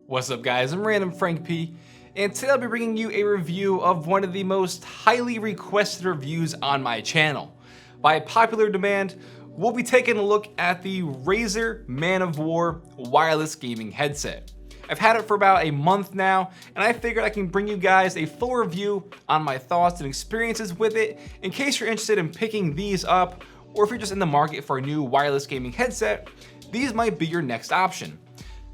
What's up guys, I'm Random Frank P, and today I'll be bringing you a review of one of the most highly requested reviews on my channel. By popular demand, we'll be taking a look at the Razer Man O War wireless gaming headset. I've had it for about a month now, and I figured I can bring you guys a full review on my thoughts and experiences with it in case you're interested in picking these up, or if you're just in the market for a new wireless gaming headset, these might be your next option.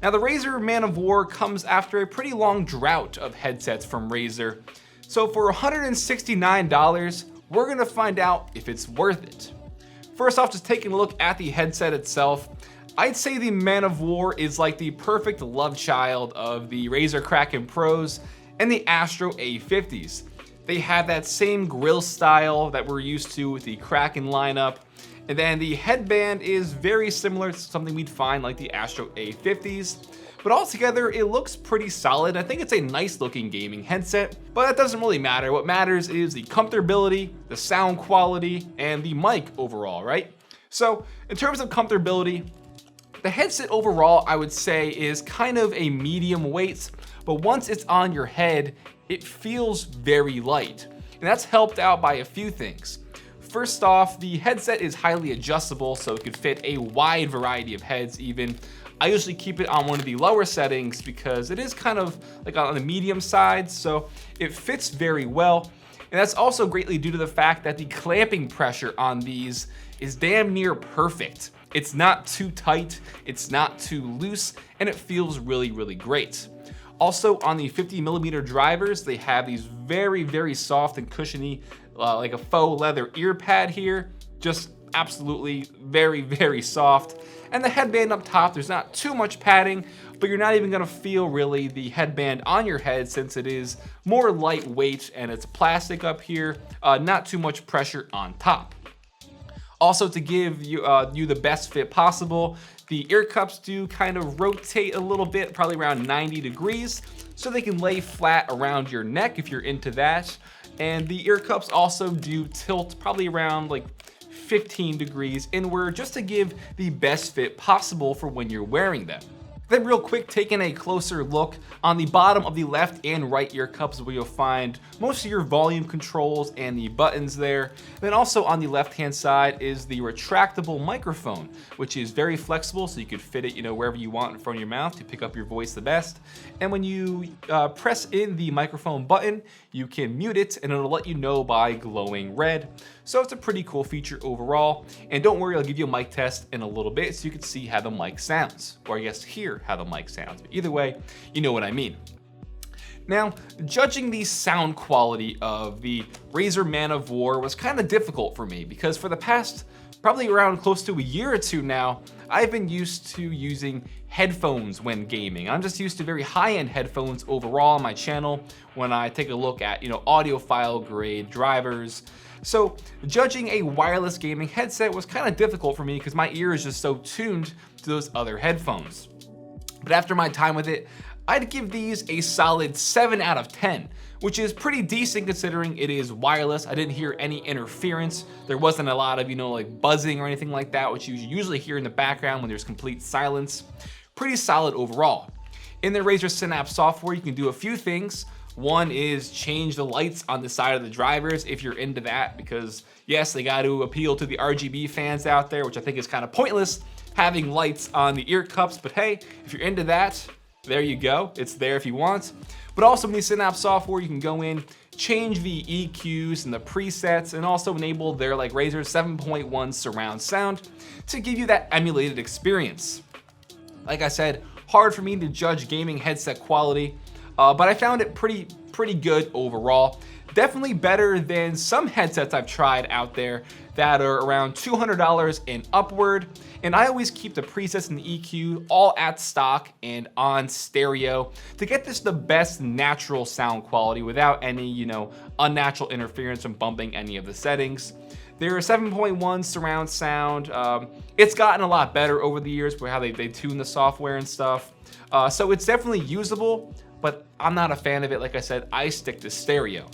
Now the Razer Man O War comes after a pretty long drought of headsets from Razer, so for $169, we're gonna find out if it's worth it. First off, just taking a look at the headset itself, I'd say the Man O War is like the perfect love child of the Razer Kraken Pros and the Astro A50s. They have that same grill style that we're used to with the Kraken lineup, and then the headband is very similar to something we'd find like the Astro A50s, but altogether it looks pretty solid. I think it's a nice looking gaming headset, but that doesn't really matter. What matters is the comfortability, the sound quality, and the mic overall, right? So in terms of comfortability, the headset overall I would say is kind of a medium weight, but once it's on your head, it feels very light. And that's helped out by a few things. First off, the headset is highly adjustable, so it could fit a wide variety of heads even. I usually keep it on one of the lower settings because it is kind of like on the medium side, so it fits very well. And that's also greatly due to the fact that the clamping pressure on these is damn near perfect. It's not too tight, it's not too loose, and it feels really, really great. Also on the 50mm drivers, they have these very, very soft and cushiony, like a faux leather ear pad here. Just absolutely very, very soft. And the headband up top, there's not too much padding, but you're not even gonna feel really the headband on your head since it is more lightweight and it's plastic up here, not too much pressure on top. Also, to give you the best fit possible, the ear cups do kind of rotate a little bit, probably around 90 degrees, so they can lay flat around your neck if you're into that. And the ear cups also do tilt probably around like 15 degrees inward, just to give the best fit possible for when you're wearing them. Then real quick, taking a closer look, on the bottom of the left and right ear cups where you'll find most of your volume controls and the buttons there. Then also on the left hand side is the retractable microphone, which is very flexible, so you could fit it wherever you want in front of your mouth to pick up your voice the best. And when you press in the microphone button, you can mute it and it'll let you know by glowing red. So it's a pretty cool feature overall. And don't worry, I'll give you a mic test in a little bit so you can see how the mic sounds, or I guess hear how the mic sounds. But either way, you know what I mean. Now, judging the sound quality of the Razer Man O War was kind of difficult for me because for the past probably around close to a year or two now, I've been used to using headphones when gaming. I'm just used to very high-end headphones overall on my channel when I take a look at audiophile grade drivers. So judging a wireless gaming headset was kind of difficult for me because my ear is just so tuned to those other headphones. But after my time with it, I'd give these a solid 7 out of 10, which is pretty decent considering it is wireless. I didn't hear any interference. There wasn't a lot of, like buzzing or anything like that, which you usually hear in the background when there's complete silence. Pretty solid overall. In the Razer Synapse software, you can do a few things. One is change the lights on the side of the drivers if you're into that, because yes, they got to appeal to the RGB fans out there, which I think is kind of pointless having lights on the ear cups, but hey, if you're into that, there you go, it's there if you want. But also in the Synapse software, you can go in, change the EQs and the presets, and also enable their Razer 7.1 surround sound to give you that emulated experience. Like I said, hard for me to judge gaming headset quality, but I found it pretty good overall. Definitely better than some headsets I've tried out there that are around $200 and upward. And I always keep the presets and the EQ all at stock and on stereo to get this the best natural sound quality without any, unnatural interference from bumping any of the settings. Their 7.1 surround sound, it's gotten a lot better over the years for how they tune the software and stuff. So it's definitely usable, but I'm not a fan of it. Like I said, I stick to stereo.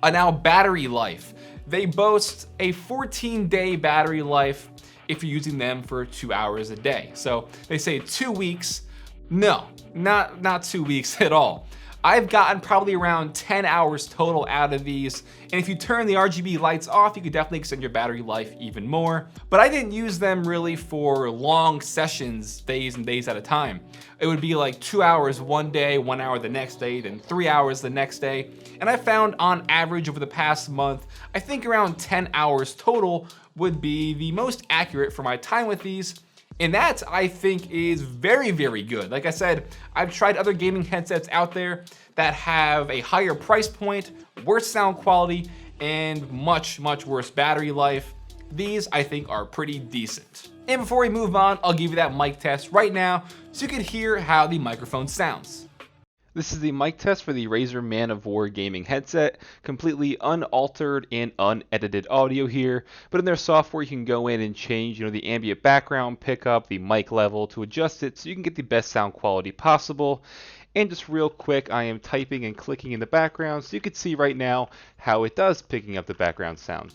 Now, battery life. They boast a 14-day battery life if you're using them for 2 hours a day. So they say 2 weeks, No, not 2 weeks at all. I've gotten probably around 10 hours total out of these, and if you turn the RGB lights off, you could definitely extend your battery life even more. But I didn't use them really for long sessions, days and days at a time. It would be like 2 hours one day, 1 hour the next day, then 3 hours the next day. And I found on average over the past month, I think around 10 hours total would be the most accurate for my time with these. And that, I think, is very, very good. Like I said, I've tried other gaming headsets out there that have a higher price point, worse sound quality, and much, much worse battery life. These, I think, are pretty decent. And before we move on, I'll give you that mic test right now so you can hear how the microphone sounds. This is the mic test for the Razer Man O War gaming headset, completely unaltered and unedited audio here, but in their software you can go in and change, the ambient background pickup, the mic level to adjust it so you can get the best sound quality possible. And just real quick, I am typing and clicking in the background so you can see right now how it does picking up the background sound.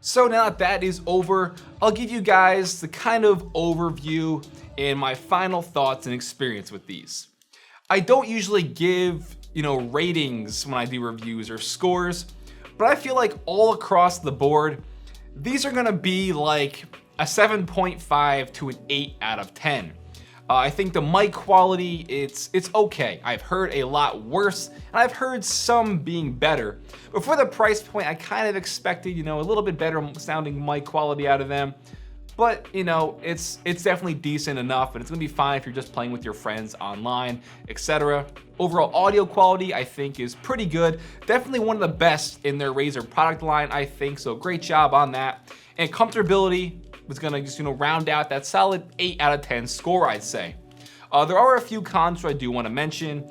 So now that that is over, I'll give you guys the kind of overview and my final thoughts and experience with these. I don't usually give, ratings when I do reviews or scores, but I feel like all across the board, these are gonna be like a 7.5 to an 8 out of 10. I think the mic quality, it's okay. I've heard a lot worse, and I've heard some being better. But for the price point, I kind of expected, a little bit better sounding mic quality out of them. But, it's definitely decent enough, and it's gonna be fine if you're just playing with your friends online, etc. Overall audio quality, I think, is pretty good. Definitely one of the best in their Razer product line, I think, so great job on that. And comfortability was gonna just, round out that solid 8 out of 10 score, I'd say. There are a few cons I do wanna mention.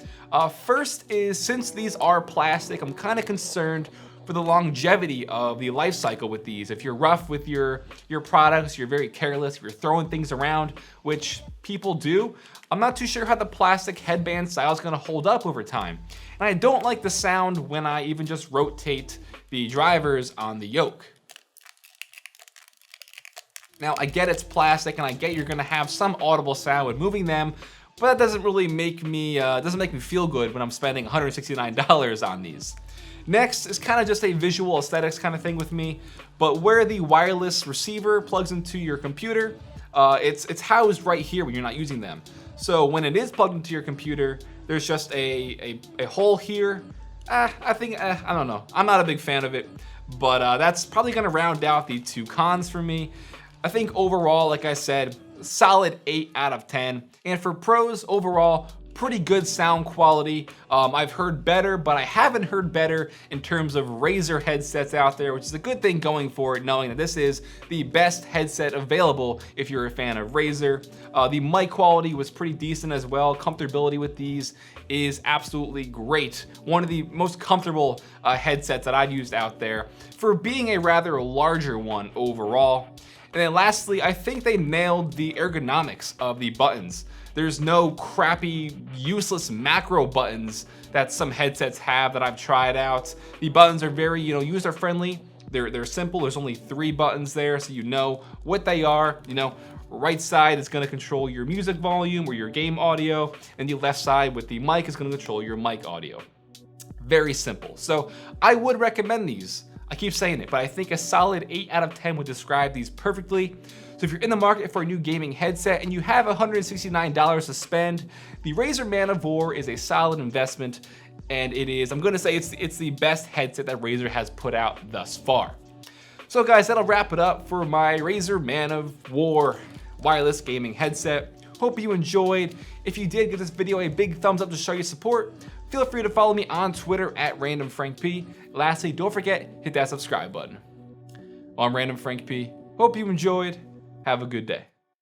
First is, since these are plastic, I'm kinda concerned for the longevity of the life cycle with these. If you're rough with your products, you're very careless, if you're throwing things around, which people do, I'm not too sure how the plastic headband style is gonna hold up over time. And I don't like the sound when I even just rotate the drivers on the yoke. Now, I get it's plastic and I get you're gonna have some audible sound when moving them, but that doesn't really make me, feel good when I'm spending $169 on these. Next is kind of just a visual aesthetics kind of thing with me, but where the wireless receiver plugs into your computer, it's housed right here when you're not using them. So when it is plugged into your computer, there's just a hole here. I don't know. I'm not a big fan of it, but that's probably gonna round out the 2 cons for me. I think overall, like I said, solid 8 out of 10. And for pros, overall, pretty good sound quality. I've heard better, but I haven't heard better in terms of Razer headsets out there, which is a good thing going forward, knowing that this is the best headset available if you're a fan of Razer. The mic quality was pretty decent as well. Comfortability with these is absolutely great. One of the most comfortable headsets that I've used out there for being a rather larger one overall. And then lastly, I think they nailed the ergonomics of the buttons. There's no crappy, useless macro buttons that some headsets have that I've tried out. The buttons are very, user friendly. They're simple. There's only 3 buttons there, so you know what they are. Right side is gonna control your music volume or your game audio, and the left side with the mic is gonna control your mic audio. Very simple. So I would recommend these. I keep saying it, but I think a solid 8 out of 10 would describe these perfectly. So if you're in the market for a new gaming headset and you have $169 to spend, the Razer Man O War is a solid investment, and I'm gonna say it's the best headset that Razer has put out thus far. So guys, that'll wrap it up for my Razer Man O War wireless gaming headset. Hope you enjoyed. If you did, give this video a big thumbs up to show your support. Feel free to follow me on Twitter at randomfrankp. Lastly, don't forget, hit that subscribe button. Well, I'm Random Frank P. Hope you enjoyed. Have a good day.